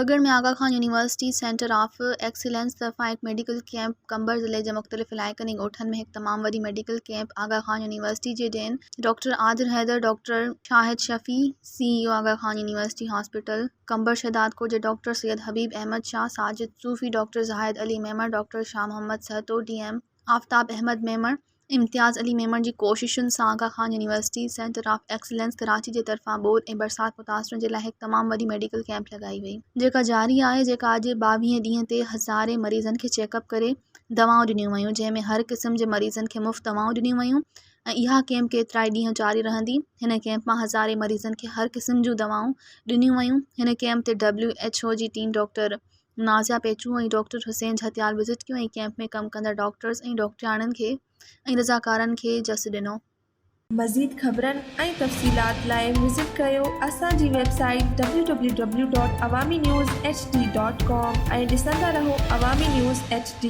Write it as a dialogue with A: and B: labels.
A: नवाबगढ़ में Aga Khan university centre of excellence तरफ़ां एक मेडिकल कैंप कंबर ज़िले के मुख्तलिफ़ इलाइक़नि ऐं ॻोठनि में एक तमाम वॾी medical camp Aga Khan university जे dean doctor Adil Haider, doctor Shahid Shafi, CEO Aga Khan university hospital Qambar, Shahdadkot जे doctor Syed Habib Ahmed Shah, Sajid Sufi, doctor Zahid Ali Memon, doctor Shah Mohammad Sahito, DM Aftab Ahmed Memon, Imtiaz Ali Memon जी कोशिशुनि सां Aga Khan university centre of excellence Karachi जे तरफ़ां बोर ऐं बरसात मुतासिरनि जे लाइ हिकु तमामु वॾी मेडिकल कैंप लॻाई वई जेका जारी आहे, जेका अॼु 22 ॾींहं ते हज़ारे मरीज़नि खे चेकअप करे दवाऊं ॾिनियूं वयूं, जंहिंमें हर क़िस्म जे मरीज़नि खे मुफ़्त दवाऊं ॾिनियूं वयूं ऐं इहा कैंप केतिरा ई ॾींहं जारी रहंदी। हिन कैंप मां हज़ारे मरीज़नि खे हर क़िस्म जूं दवाऊं ॾिनियूं वयूं। हिन कैंप ते WHO जी टीम डॉक्टर नाज़िया पेचू ऐं डॉक्टर हुसैन झतियाल विज़िट कयूं ऐं कैंप में कमु कंदड़ डॉक्टर्स ऐं डॉक्टराणनि खे ऐं रज़ाकारनि खे जस ॾिनो।
B: मज़ीद ख़बरनि ऐं तफ़सीलात लाइ विज़िट कयो असांजी वेबसाइट www.awamiNewsHD.com ऐं ॾिसंदा रहो अवामी न्यूज़ HD।